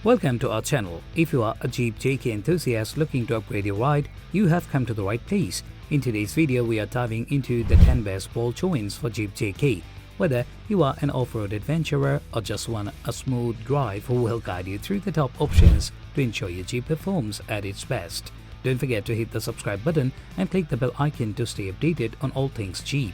Welcome to our channel. If you are a Jeep Jk enthusiast looking to upgrade your ride, you have come to the right place. In today's video, we are diving into the 10 best ball joints for Jeep Jk. Whether you are an off-road adventurer or just want a smooth drive, we'll guide you through the top options to ensure your Jeep performs at its best. Don't forget to hit the subscribe button and click the bell icon to stay updated on all things Jeep.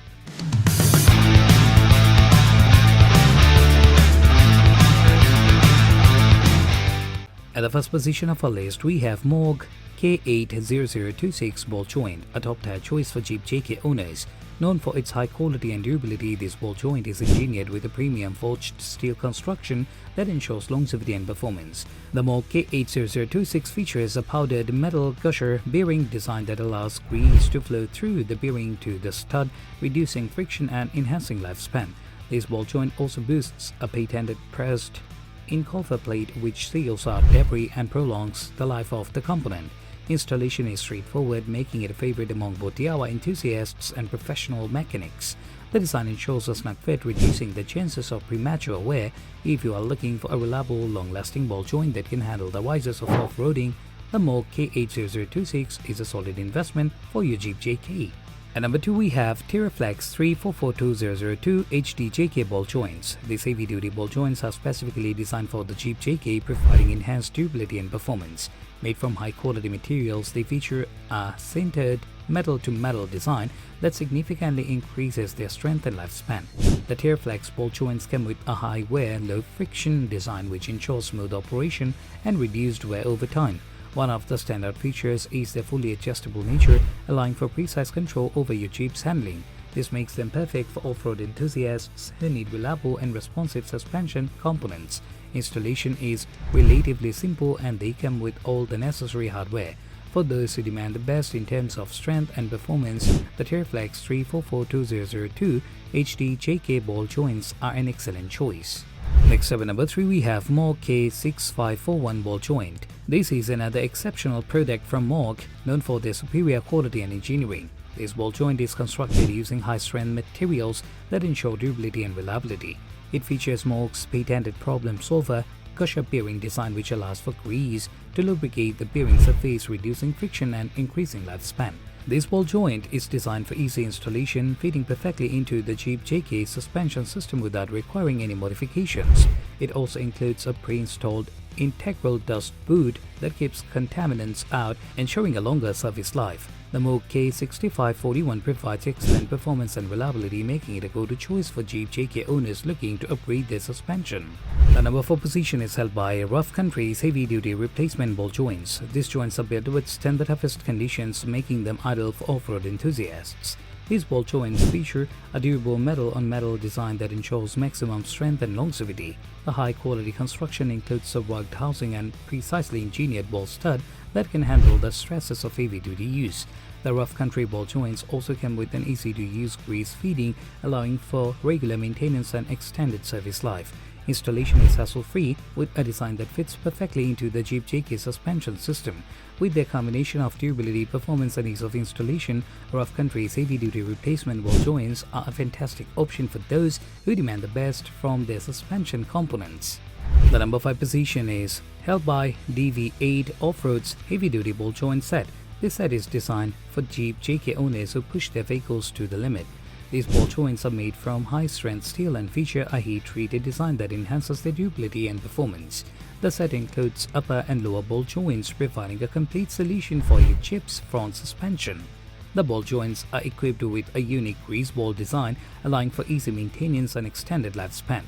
At the first position of our list, we have Moog K80026 ball joint, a top-tier choice for Jeep Jk owners. Known for its high quality and durability, this ball joint is engineered with a premium forged steel construction that ensures longevity and performance. The Moog K80026 features a powdered metal gusher bearing design that allows grease to flow through the bearing to the stud, reducing friction and enhancing lifespan. This ball joint also boasts a patented pressed in copper plate which seals out debris and prolongs the life of the component. Installation is straightforward, making it a favorite among both DIY enthusiasts and professional mechanics. The design ensures a snug fit, reducing the chances of premature wear. If you are looking for a reliable, long-lasting ball joint that can handle the vices of off-roading, the Moog K80026 is a solid investment for your Jeep Jk. At number 2, we have TeraFlex 344202 HD Jk ball joints. These heavy-duty ball joints are specifically designed for the Jeep Jk, providing enhanced durability and performance. Made from high-quality materials, they feature a sintered metal-to-metal design that significantly increases their strength and lifespan. The TeraFlex ball joints come with a high-wear, low-friction design which ensures smooth operation and reduced wear over time. One of the standout features is their fully adjustable nature, allowing for precise control over your Jeep's handling. This makes them perfect for off-road enthusiasts who need reliable and responsive suspension components. Installation is relatively simple and they come with all the necessary hardware. For those who demand the best in terms of strength and performance, the TeraFlex 344202 HD Jk ball joints are an excellent choice. Next up at number 3, we have Moog K6541 ball joint. This is another exceptional product from Moog, known for their superior quality and engineering. This ball joint is constructed using high-strength materials that ensure durability and reliability. It features Moog's patented problem solver gusher bearing design which allows for grease to lubricate the bearing surface, reducing friction and increasing lifespan. This ball joint is designed for easy installation, fitting perfectly into the Jeep Jk suspension system without requiring any modifications. It also includes a pre-installed integral dust boot that keeps contaminants out, ensuring a longer service life. The Moog K6541 provides excellent performance and reliability, making it a go-to choice for Jeep Jk owners looking to upgrade their suspension. The number 4 position is held by Rough Country's heavy-duty replacement ball joints. These joints are built to withstand the toughest conditions, making them ideal for off-road enthusiasts. These ball joints feature a durable metal-on-metal design that ensures maximum strength and longevity. The high-quality construction includes a rugged housing and precisely engineered ball stud that can handle the stresses of heavy-duty use. The Rough Country ball joints also come with an easy-to-use grease feeding, allowing for regular maintenance and extended service life. Installation is hassle-free with a design that fits perfectly into the Jeep Jk suspension system. With their combination of durability, performance and ease of installation, Rough Country's heavy-duty replacement ball joints are a fantastic option for those who demand the best from their suspension components. The number 5 position is held by DV8 Offroad's heavy-duty ball joint set. This set is designed for Jeep Jk owners who push their vehicles to the limit. These ball joints are made from high-strength steel and feature a heat-treated design that enhances their durability and performance. The set includes upper and lower ball joints, providing a complete solution for your Jeep's front suspension. The ball joints are equipped with a unique grease ball design, allowing for easy maintenance and extended lifespan.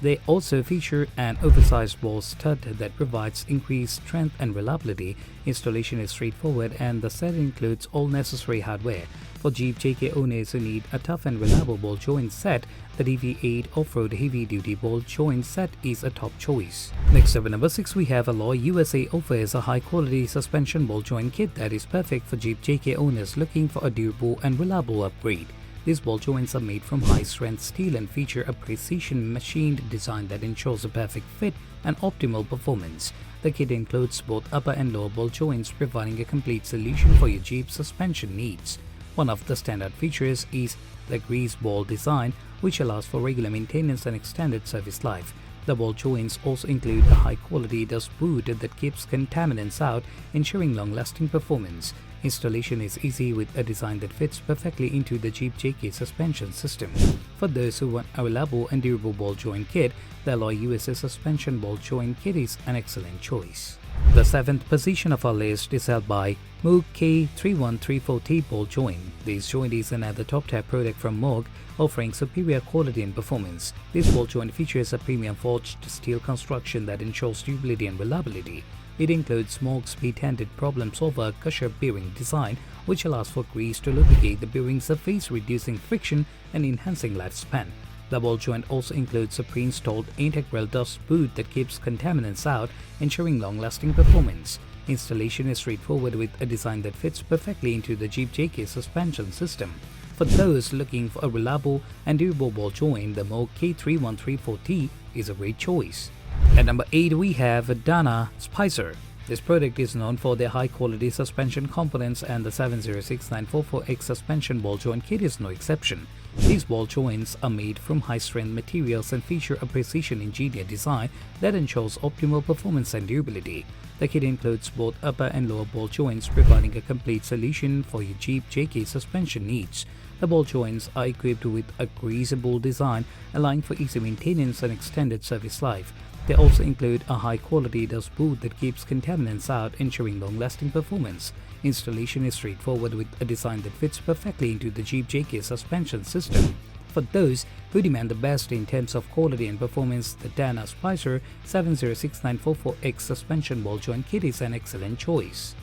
They also feature an oversized ball stud that provides increased strength and reliability. Installation is straightforward and the set includes all necessary hardware. For Jeep Jk owners who need a tough and reliable ball joint set, the DV8 Offroad heavy-duty ball joint set is a top choice. Next up at number 6, we have Alloy USA offers a high-quality suspension ball joint kit that is perfect for Jeep Jk owners looking for a durable and reliable upgrade. These ball joints are made from high-strength steel and feature a precision-machined design that ensures a perfect fit and optimal performance. The kit includes both upper and lower ball joints, providing a complete solution for your Jeep suspension needs. One of the standard features is the grease ball design, which allows for regular maintenance and extended service life. The ball joints also include a high-quality dust boot that keeps contaminants out, ensuring long-lasting performance. Installation is easy with a design that fits perfectly into the Jeep Jk suspension system. For those who want a reliable and durable ball joint kit, the Alloy USA suspension ball joint kit is an excellent choice. The 7th position of our list is held by Moog K3134T ball joint. This joint is another top-tier product from Moog, offering superior quality and performance. This ball joint features a premium forged steel construction that ensures durability and reliability. It includes Moog's patented problem solver gusher bearing design, which allows for grease to lubricate the bearing surface, reducing friction and enhancing lifespan. The ball joint also includes a pre-installed integral dust boot that keeps contaminants out, ensuring long-lasting performance. Installation is straightforward with a design that fits perfectly into the Jeep Jk suspension system. For those looking for a reliable and durable ball joint, the Moog K3134T is a great choice. At number 8, we have Dynatrac Spicer. This product is known for their high-quality suspension components, and the 706944X suspension ball joint kit is no exception. These ball joints are made from high-strength materials and feature a precision-engineered design that ensures optimal performance and durability. The kit includes both upper and lower ball joints, providing a complete solution for your Jeep Jk suspension needs. The ball joints are equipped with a greasable design, allowing for easy maintenance and extended service life. They also include a high-quality dust boot that keeps contaminants out, ensuring long-lasting performance. Installation is straightforward with a design that fits perfectly into the Jeep Jk suspension system. For those who demand the best in terms of quality and performance, the Dynatrac Spicer 706944X suspension ball joint kit is an excellent choice.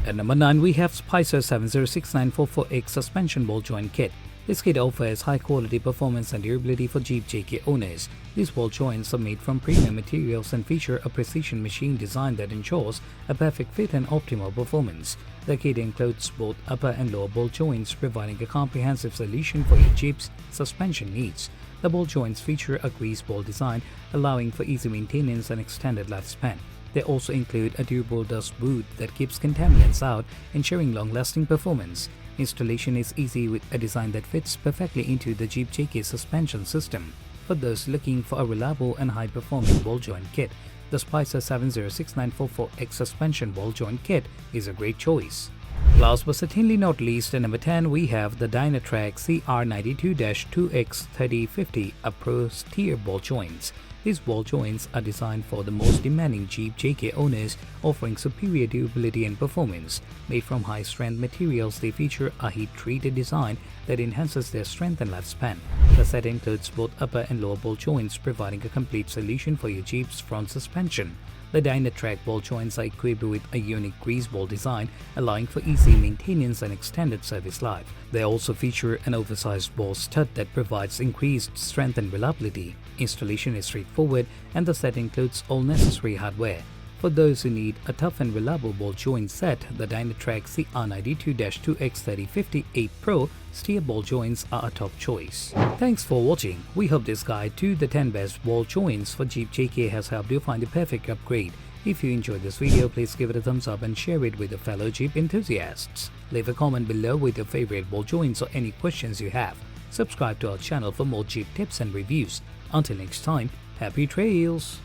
At number 9, we have Spicer 706944X suspension ball joint kit. This kit offers high-quality performance and durability for Jeep Jk owners. These ball joints are made from premium materials and feature a precision machine design that ensures a perfect fit and optimal performance. The kit includes both upper and lower ball joints, providing a comprehensive solution for your Jeep's suspension needs. The ball joints feature a grease ball design, allowing for easy maintenance and extended lifespan. They also include a durable dust boot that keeps contaminants out, ensuring long-lasting performance. Installation is easy with a design that fits perfectly into the Jeep Jk suspension system. For those looking for a reliable and high-performing ball joint kit, the Spicer 706944X suspension ball joint kit is a great choice. Last but certainly not least, at number 10, we have the Dynatrac CR92-2X3050 Pro steer ball joints. These ball joints are designed for the most demanding Jeep Jk owners, offering superior durability and performance. Made from high-strength materials, they feature a heat-treated design that enhances their strength and lifespan. The set includes both upper and lower ball joints, providing a complete solution for your Jeep's front suspension. The Dynatrac ball joints are equipped with a unique grease ball design, allowing for easy maintenance and extended service life. They also feature an oversized ball stud that provides increased strength and reliability. Installation is straightforward, and the set includes all necessary hardware. For those who need a tough and reliable ball joint set, the Dynatrac CR92-2X3050 Pro steer ball joints are a top choice. Thanks for watching. We hope this guide to the 10 best ball joints for Jeep Jk has helped you find the perfect upgrade. If you enjoyed this video, please give it a thumbs up and share it with your fellow Jeep enthusiasts. Leave a comment below with your favorite ball joints or any questions you have. Subscribe to our channel for more Jeep tips and reviews. Until next time, happy trails!